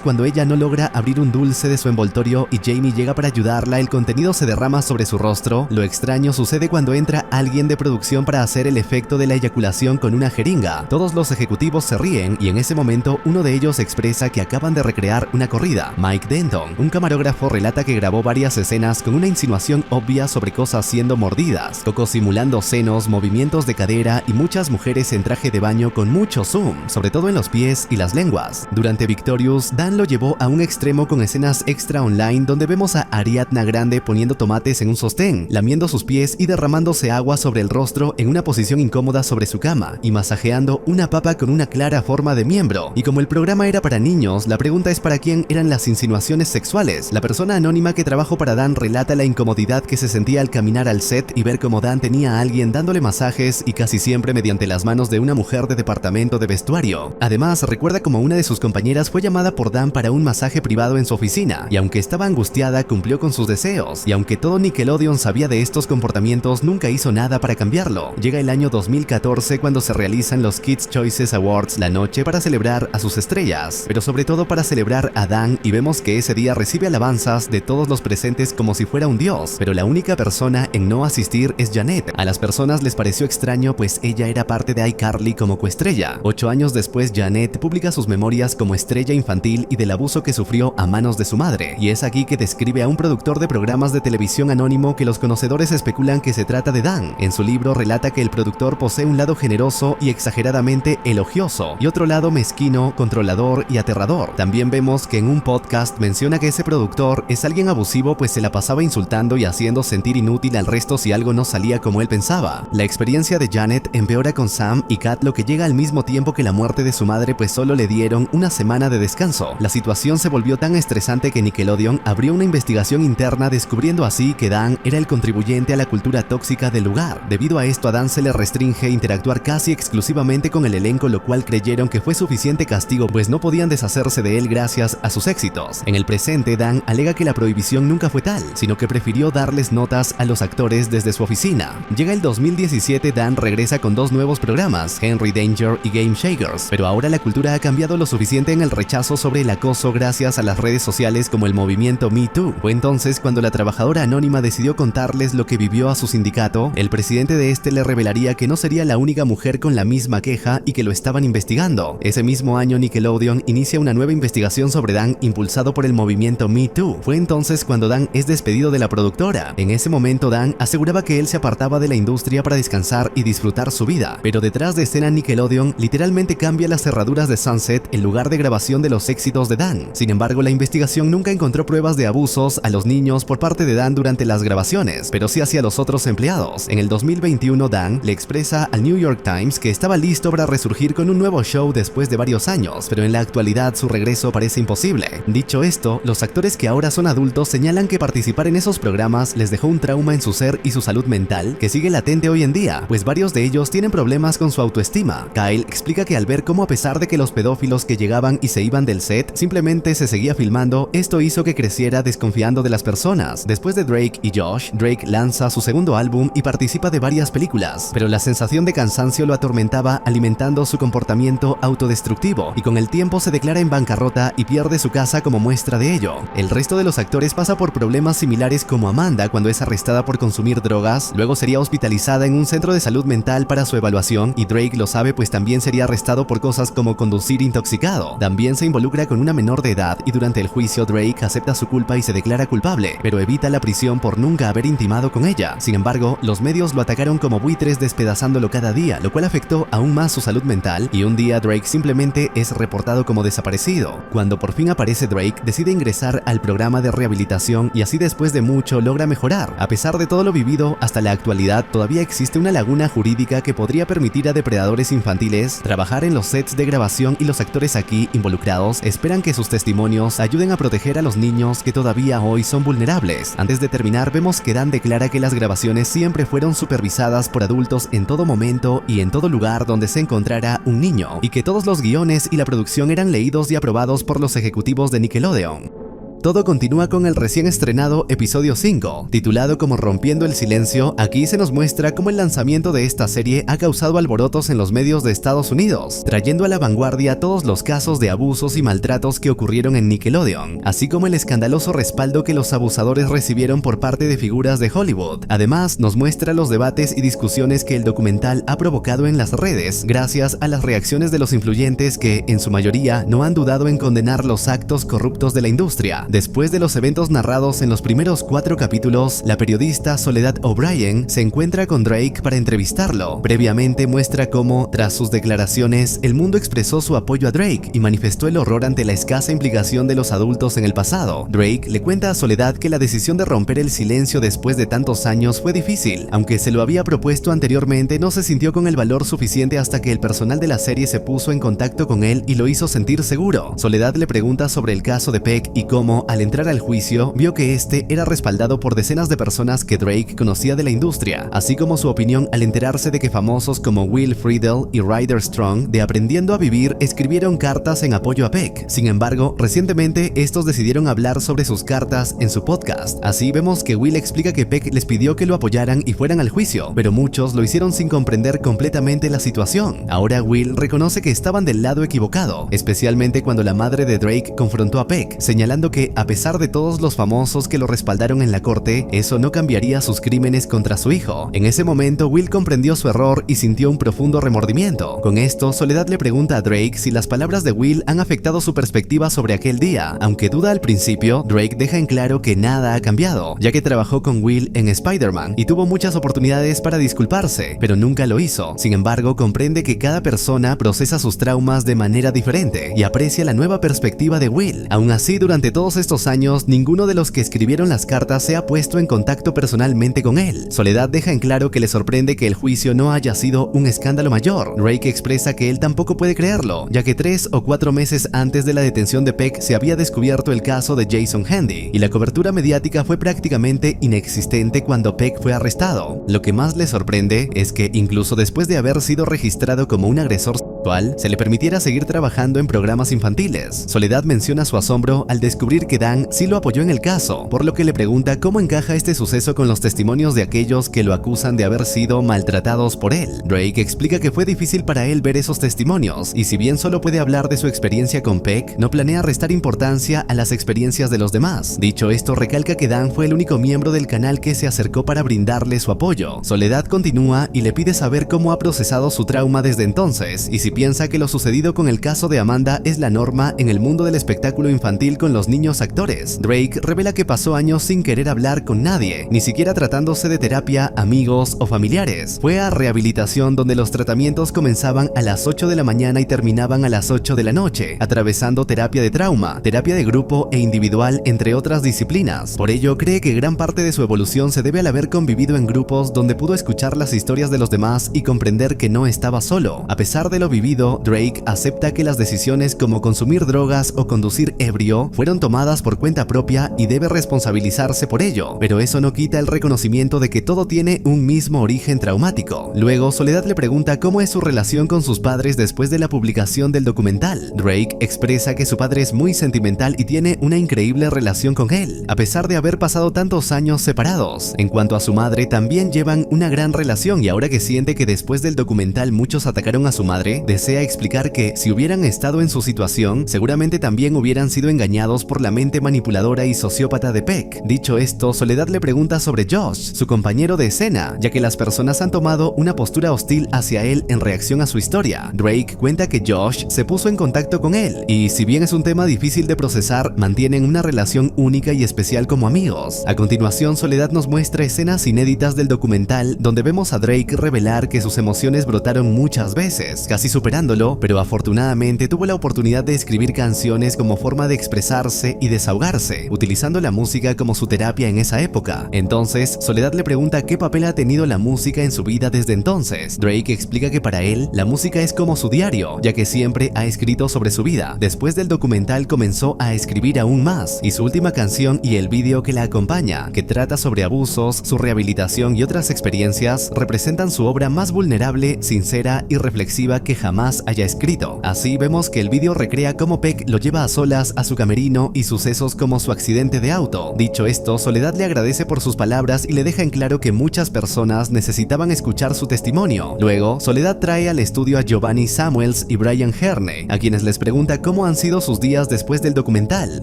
Speaker 2: cuando ella no logra abrir un dulce de su envoltorio y Jamie llega para ayudarla, el contenido se derrama sobre su rostro. Lo extraño sucede cuando entra alguien de producción para hacer el efecto de la eyaculación con una jeringa. Todos los ejecutivos se ríen y en ese momento uno de ellos expresa que acaban de recrear una corrida. Mike Denton, un camarógrafo, relata que grabó varias escenas con una insinuación obvia sobre cosas siendo mordidas, Coco simulando senos, movimientos de cadera y muchas mujeres en traje de baño con mucho zoom, sobre todo en los pies y las lenguas. Durante Victorious, Dan lo llevó a un extremo con escenas extra online donde vemos a Ariana Grande poniendo tomates en un sostén, lamiendo sus pies y derramándose agua sobre el rostro en una posición incómoda sobre su cama, y masajeando una papa con una clara forma de miembro. Y como el programa era para niños, la pregunta es para quién eran las insinuaciones sexuales. La persona anónima que trabajó para Dan relata la incomodidad que se sentía al caminar al set y ver cómo Dan tenía a alguien dándole masajes, y casi siempre mediante las manos de una mujer de departamento de vestuario. Además, recuerda cómo una de sus compañeras fue llamada por Dan para un masaje privado en su oficina, y aunque estaba angustiada, cumplió con sus deseos, y aunque todo Nickelodeon sabía de estos comportamientos, nunca hizo nada para cambiarlo. Llega el año 2014 cuando se realizan los Kids Choices Awards la noche para celebrar a sus estrellas, pero sobre todo para celebrar a Dan, y vemos que ese día recibe alabanzas de todos los presentes como si fuera un dios, pero la única persona en no asistir es Janet. A las personas les pareció extraño, pues ella era parte de iCarly como coestrella. 8 años después, Janet publica sus memorias como estrella infantil y del abuso que sufrió a manos de su madre, y es aquí que describe a un productor de programas de televisión anónimo que los conocedores especulan que se trata de Dan. En su libro relata que el productor posee un lado generoso y exageradamente elogioso, y otro lado mezquino, controlador y aterrador. También vemos que en un podcast menciona que ese productor es alguien abusivo, pues se la pasaba insultando y haciendo sentir inútil al resto si algo no salía como él pensaba. La experiencia de Janet empeora con Sam y Cat, lo que llega al mismo tiempo que la muerte de su madre, pues solo le dieron una semana de descanso. La situación se volvió tan estresante que Nickelodeon abrió una investigación interna, descubriendo así que Dan era el contribuyente a la cultura tóxica del lugar. Debido a esto, a Dan se le restringe interactuar casi exclusivamente con el elenco, lo cual creyeron que fue suficiente castigo, pues no podían deshacerse de él gracias a sus éxitos. En el presente, Dan alega que la prohibición nunca fue tal, sino que prefirió darles notas a los actores desde su oficina. Llega el 2017, Dan regresa con 2 nuevos programas, Henry Danger y Game Shakers, pero ahora la cultura ha cambiado lo suficiente en el rechazo sobre el acoso gracias a las redes sociales como el movimiento Me Too. Fue entonces cuando la trabajadora anónima decidió contarles lo que vivió a su sindicato. El presidente de este le revelaría que no sería la única mujer con la misma queja y que lo estaban investigando. Ese mismo año, Nickelodeon inicia una nueva investigación sobre Dan impulsado por el movimiento Me Too. Fue entonces cuando Dan es despedido de la productora. En ese momento, Dan aseguraba comentaba que él se apartaba de la industria para descansar y disfrutar su vida, pero detrás de escena Nickelodeon literalmente cambia las cerraduras de Sunset en lugar de grabación de los éxitos de Dan. Sin embargo, la investigación nunca encontró pruebas de abusos a los niños por parte de Dan durante las grabaciones, pero sí hacia los otros empleados. En el 2021, Dan le expresa al New York Times que estaba listo para resurgir con un nuevo show después de varios años, pero en la actualidad su regreso parece imposible. Dicho esto, los actores que ahora son adultos señalan que participar en esos programas les dejó un trauma en su ser y su salud mental que sigue latente hoy en día, pues varios de ellos tienen problemas con su autoestima. Kyle explica que al ver cómo, a pesar de que los pedófilos que llegaban y se iban del set simplemente se seguía filmando, esto hizo que creciera desconfiando de las personas. Después de Drake y Josh, Drake lanza su segundo álbum y participa de varias películas, pero la sensación de cansancio lo atormentaba, alimentando su comportamiento autodestructivo, y con el tiempo se declara en bancarrota y pierde su casa como muestra de ello. El resto de los actores pasa por problemas similares, como Amanda cuando es arrestada por consumir drogas, luego sería hospitalizada en un centro de salud mental para su evaluación, y Drake lo sabe pues también sería arrestado por cosas como conducir intoxicado. También se involucra con una menor de edad y durante el juicio Drake acepta su culpa y se declara culpable, pero evita la prisión por nunca haber intimado con ella. Sin embargo, los medios lo atacaron como buitres, despedazándolo cada día, lo cual afectó aún más su salud mental, y un día Drake simplemente es reportado como desaparecido. Cuando por fin aparece Drake, decide ingresar al programa de rehabilitación y así después de mucho logra mejorar. A pesar de todo lo vivido, hasta la actualidad todavía existe una laguna jurídica que podría permitir a depredadores infantiles trabajar en los sets de grabación, y los actores aquí involucrados esperan que sus testimonios ayuden a proteger a los niños que todavía hoy son vulnerables. Antes de terminar, vemos que Dan declara que las grabaciones siempre fueron supervisadas por adultos en todo momento y en todo lugar donde se encontrara un niño, y que todos los guiones y la producción eran leídos y aprobados por los ejecutivos de Nickelodeon. Todo continúa con el recién estrenado episodio 5, titulado como Rompiendo el Silencio. Aquí se nos muestra cómo el lanzamiento de esta serie ha causado alborotos en los medios de Estados Unidos, trayendo a la vanguardia todos los casos de abusos y maltratos que ocurrieron en Nickelodeon, así como el escandaloso respaldo que los abusadores recibieron por parte de figuras de Hollywood. Además, nos muestra los debates y discusiones que el documental ha provocado en las redes, gracias a las reacciones de los influyentes que, en su mayoría, no han dudado en condenar los actos corruptos de la industria. Después de los eventos narrados en los primeros 4 capítulos, la periodista Soledad O'Brien se encuentra con Drake para entrevistarlo. Previamente muestra cómo, tras sus declaraciones, el mundo expresó su apoyo a Drake y manifestó el horror ante la escasa implicación de los adultos en el pasado. Drake le cuenta a Soledad que la decisión de romper el silencio después de tantos años fue difícil. Aunque se lo había propuesto anteriormente, no se sintió con el valor suficiente hasta que el personal de la serie se puso en contacto con él y lo hizo sentir seguro. Soledad le pregunta sobre el caso de Peck y cómo, al entrar al juicio, vio que este era respaldado por decenas de personas que Drake conocía de la industria, así como su opinión al enterarse de que famosos como Will Friedle y Ryder Strong de Aprendiendo a Vivir escribieron cartas en apoyo a Peck. Sin embargo, recientemente estos decidieron hablar sobre sus cartas en su podcast. Así vemos que Will explica que Peck les pidió que lo apoyaran y fueran al juicio, pero muchos lo hicieron sin comprender completamente la situación. Ahora Will reconoce que estaban del lado equivocado, especialmente cuando la madre de Drake confrontó a Peck, señalando que, a pesar de todos los famosos que lo respaldaron en la corte, eso no cambiaría sus crímenes contra su hijo. En ese momento, Will comprendió su error y sintió un profundo remordimiento. Con esto, Soledad le pregunta a Drake si las palabras de Will han afectado su perspectiva sobre aquel día. Aunque duda al principio, Drake deja en claro que nada ha cambiado, ya que trabajó con Will en Spider-Man y tuvo muchas oportunidades para disculparse, pero nunca lo hizo. Sin embargo, comprende que cada persona procesa sus traumas de manera diferente y aprecia la nueva perspectiva de Will. Aún así, durante todos estos años, ninguno de los que escribieron las cartas se ha puesto en contacto personalmente con él. Soledad deja en claro que le sorprende que el juicio no haya sido un escándalo mayor. Drake expresa que él tampoco puede creerlo, ya que 3 o 4 meses antes de la detención de Peck se había descubierto el caso de Jason Handy, y la cobertura mediática fue prácticamente inexistente cuando Peck fue arrestado. Lo que más le sorprende es que, incluso después de haber sido registrado como un agresor sexual, se le permitiera seguir trabajando en programas infantiles. Soledad menciona su asombro al descubrir que Dan sí lo apoyó en el caso, por lo que le pregunta cómo encaja este suceso con los testimonios de aquellos que lo acusan de haber sido maltratados por él. Drake explica que fue difícil para él ver esos testimonios, y si bien solo puede hablar de su experiencia con Peck, no planea restar importancia a las experiencias de los demás. Dicho esto, recalca que Dan fue el único miembro del canal que se acercó para brindarle su apoyo. Soledad continúa y le pide saber cómo ha procesado su trauma desde entonces, y si Tracy piensa que lo sucedido con el caso de Amanda es la norma en el mundo del espectáculo infantil con los niños actores. Drake revela que pasó años sin querer hablar con nadie, ni siquiera tratándose de terapia, amigos o familiares. Fue a rehabilitación donde los tratamientos comenzaban a las 8 de la mañana y terminaban a las 8 de la noche, atravesando terapia de trauma, terapia de grupo e individual, entre otras disciplinas. Por ello, cree que gran parte de su evolución se debe al haber convivido en grupos donde pudo escuchar las historias de los demás y comprender que no estaba solo. A pesar de lo vivido, Drake acepta que las decisiones como consumir drogas o conducir ebrio fueron tomadas por cuenta propia y debe responsabilizarse por ello, pero eso no quita el reconocimiento de que todo tiene un mismo origen traumático. Luego, Soledad le pregunta cómo es su relación con sus padres después de la publicación del documental. Drake expresa que su padre es muy sentimental y tiene una increíble relación con él, a pesar de haber pasado tantos años separados. En cuanto a su madre, también llevan una gran relación y ahora que siente que después del documental muchos atacaron a su madre, desea explicar que si hubieran estado en su situación, seguramente también hubieran sido engañados por la mente manipuladora y sociópata de Peck. Dicho esto, Soledad le pregunta sobre Josh, su compañero de escena, ya que las personas han tomado una postura hostil hacia él en reacción a su historia. Drake cuenta que Josh se puso en contacto con él y, si bien es un tema difícil de procesar, mantienen una relación única y especial como amigos. A continuación, Soledad nos muestra escenas inéditas del documental donde vemos a Drake revelar que sus emociones brotaron muchas veces, casi superándolo, pero afortunadamente tuvo la oportunidad de escribir canciones como forma de expresarse y desahogarse, utilizando la música como su terapia en esa época. Entonces, Soledad le pregunta qué papel ha tenido la música en su vida desde entonces. Drake explica que para él, la música es como su diario, ya que siempre ha escrito sobre su vida. Después del documental comenzó a escribir aún más, y su última canción y el vídeo que la acompaña, que trata sobre abusos, su rehabilitación y otras experiencias, representan su obra más vulnerable, sincera y reflexiva que jamás haya escrito. Así vemos que el vídeo recrea cómo Peck lo lleva a solas a su camerino y sucesos como su accidente de auto. Dicho esto, Soledad le agradece por sus palabras y le deja en claro que muchas personas necesitaban escuchar su testimonio. Luego, Soledad trae al estudio a Giovanni Samuels y Brian Herne, a quienes les pregunta cómo han sido sus días después del documental.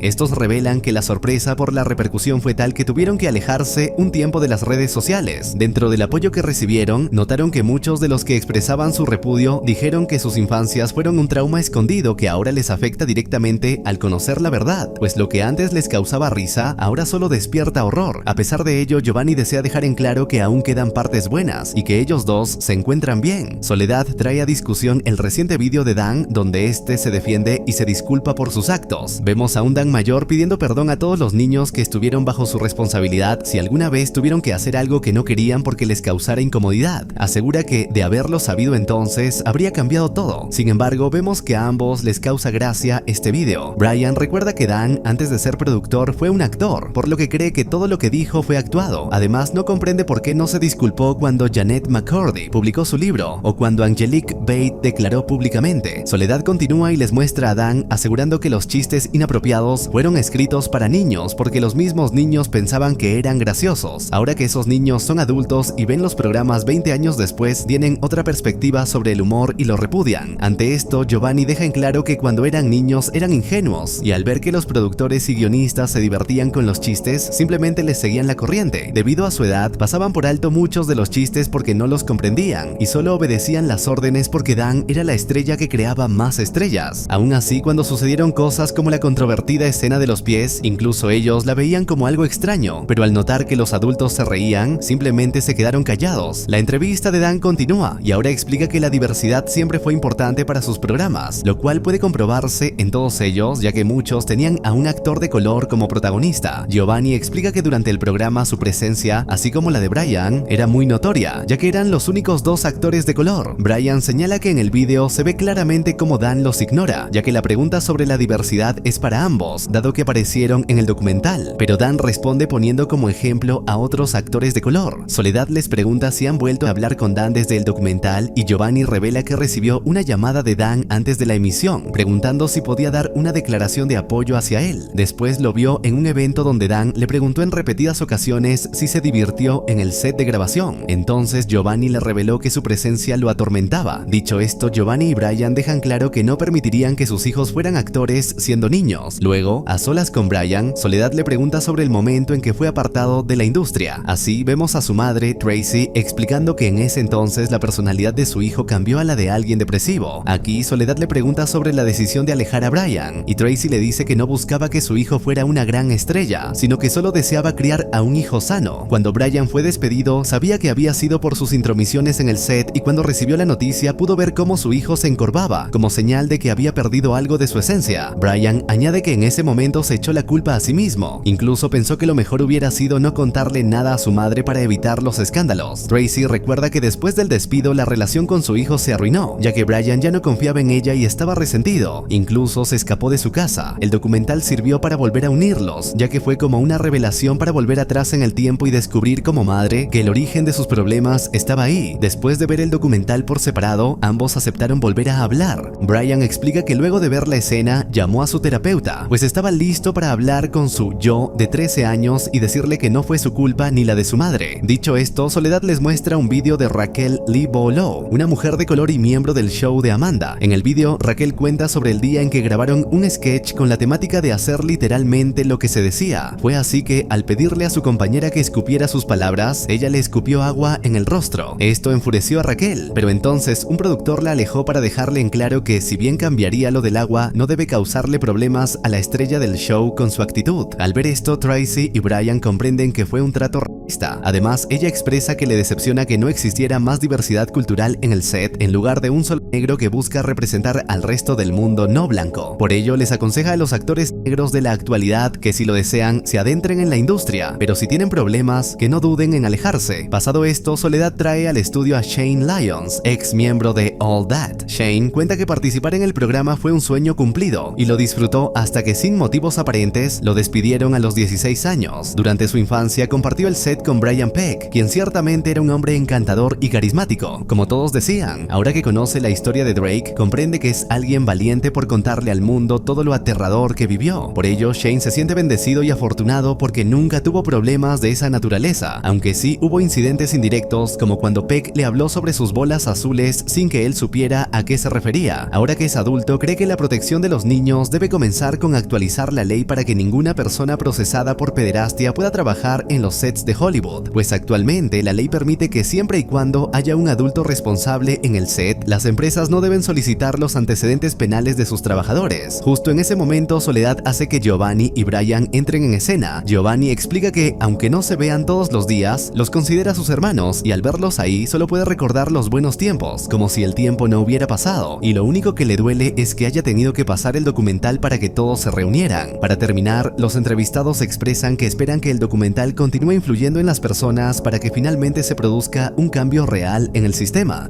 Speaker 2: Estos revelan que la sorpresa por la repercusión fue tal que tuvieron que alejarse un tiempo de las redes sociales. Dentro del apoyo que recibieron, notaron que muchos de los que expresaban su repudio dijeron que sus infancias fueron un trauma escondido que ahora les afecta directamente al conocer la verdad, pues lo que antes les causaba risa, ahora solo despierta horror. A pesar de ello, Giovanni desea dejar en claro que aún quedan partes buenas y que ellos dos se encuentran bien. Soledad trae a discusión el reciente vídeo de Dan, donde este se defiende y se disculpa por sus actos. Vemos a un Dan mayor pidiendo perdón a todos los niños que estuvieron bajo su responsabilidad si alguna vez tuvieron que hacer algo que no querían porque les causara incomodidad. Asegura que, de haberlo sabido entonces, habría cambiado todo. Sin embargo, vemos que a ambos les causa gracia este vídeo. Brian recuerda que Dan, antes de ser productor, fue un actor, por lo que cree que todo lo que dijo fue actuado. Además, no comprende por qué no se disculpó cuando Janet McCurdy publicó su libro o cuando Angelique Bate declaró públicamente. Soledad continúa y les muestra a Dan asegurando que los chistes inapropiados fueron escritos para niños porque los mismos niños pensaban que eran graciosos. Ahora que esos niños son adultos y ven los programas 20 años después, tienen otra perspectiva sobre el humor y lo repudian. Ante esto, Giovanni deja en claro que cuando eran niños eran ingenuos y al ver que los productores y guionistas se divertían con los chistes, simplemente les seguían la corriente. Debido a su edad, pasaban por alto muchos de los chistes porque no los comprendían y solo obedecían las órdenes porque Dan era la estrella que creaba más estrellas. Aún así, cuando sucedieron cosas como la controvertida escena de los pies, incluso ellos la veían como algo extraño, pero al notar que los adultos se reían, simplemente se quedaron callados. La entrevista de Dan continúa y ahora explica que la diversidad siempre fue importante para sus programas, lo cual puede comprobarse en todos ellos, ya que muchos tenían a un actor de color como protagonista. Giovanni explica que durante el programa su presencia, así como la de Brian, era muy notoria, ya que eran los únicos dos actores de color. Brian señala que en el vídeo se ve claramente cómo Dan los ignora, ya que la pregunta sobre la diversidad es para ambos, dado que aparecieron en el documental, pero Dan responde poniendo como ejemplo a otros actores de color. Soledad les pregunta si han vuelto a hablar con Dan desde el documental y Giovanni revela que recibió una llamada de Dan antes de la emisión, preguntando si podía dar una declaración de apoyo hacia él. Después lo vio en un evento donde Dan le preguntó en repetidas ocasiones si se divirtió en el set de grabación. Entonces Giovanni le reveló que su presencia lo atormentaba. Dicho esto, Giovanni y Brian dejan claro que no permitirían que sus hijos fueran actores siendo niños. Luego, a solas con Brian, Soledad le pregunta sobre el momento en que fue apartado de la industria. Así vemos a su madre, Tracy, explicando que en ese entonces la personalidad de su hijo cambió a la de alguien alguien depresivo. Aquí Soledad le pregunta sobre la decisión de alejar a Brian, y Tracy le dice que no buscaba que su hijo fuera una gran estrella, sino que solo deseaba criar a un hijo sano. Cuando Brian fue despedido, sabía que había sido por sus intromisiones en el set, y cuando recibió la noticia pudo ver cómo su hijo se encorvaba, como señal de que había perdido algo de su esencia. Brian añade que en ese momento se echó la culpa a sí mismo, incluso pensó que lo mejor hubiera sido no contarle nada a su madre para evitar los escándalos. Tracy recuerda que después del despido la relación con su hijo se arruinó, ya que Brian ya no confiaba en ella y estaba resentido, incluso se escapó de su casa. El documental sirvió para volver a unirlos, ya que fue como una revelación para volver atrás en el tiempo y descubrir como madre que el origen de sus problemas estaba ahí. Después de ver el documental por separado, ambos aceptaron volver a hablar. Brian explica que luego de ver la escena llamó a su terapeuta, pues estaba listo para hablar con su yo de 13 años y decirle que no fue su culpa ni la de su madre. Dicho esto, Soledad les muestra un vídeo de Raquel Lee Bolo, una mujer de color y miembro del show de Amanda. En el vídeo, Raquel cuenta sobre el día en que grabaron un sketch con la temática de hacer literalmente lo que se decía. Fue así que, al pedirle a su compañera que escupiera sus palabras, ella le escupió agua en el rostro. Esto enfureció a Raquel, pero entonces un productor la alejó para dejarle en claro que si bien cambiaría lo del agua, no debe causarle problemas a la estrella del show con su actitud. Al ver esto, Tracy y Brian comprenden que fue un trato racista. Además, ella expresa que le decepciona que no existiera más diversidad cultural en el set, en lugar de un solo negro que busca representar al resto del mundo no blanco. Por ello, les aconseja a los actores negros de la actualidad que si lo desean, se adentren en la industria, pero si tienen problemas, que no duden en alejarse. Pasado esto, Soledad trae al estudio a Shane Lyons, ex miembro de All That. Shane cuenta que participar en el programa fue un sueño cumplido y lo disfrutó hasta que sin motivos aparentes lo despidieron a los 16 años. Durante su infancia compartió el set con Brian Peck, quien ciertamente era un hombre encantador y carismático, como todos decían. Ahora que conoce la historia de Drake, comprende que es alguien valiente por contarle al mundo todo lo aterrador que vivió. Por ello, Shane se siente bendecido y afortunado porque nunca tuvo problemas de esa naturaleza, aunque sí hubo incidentes indirectos, como cuando Peck le habló sobre sus bolas azules sin que él supiera a qué se refería. Ahora que es adulto, cree que la protección de los niños debe comenzar con actualizar la ley para que ninguna persona procesada por pederastia pueda trabajar en los sets de Hollywood, pues actualmente la ley permite que siempre y cuando haya un adulto responsable en el set, las empresas no deben solicitar los antecedentes penales de sus trabajadores. Justo en ese momento, Soledad hace que Giovanni y Brian entren en escena. Giovanni explica que, aunque no se vean todos los días, los considera sus hermanos y al verlos ahí solo puede recordar los buenos tiempos, como si el tiempo no hubiera pasado, y lo único que le duele es que haya tenido que pasar el documental para que todos se reunieran. Para terminar, los entrevistados expresan que esperan que el documental continúe influyendo en las personas para que finalmente se produzca un cambio real en el sistema.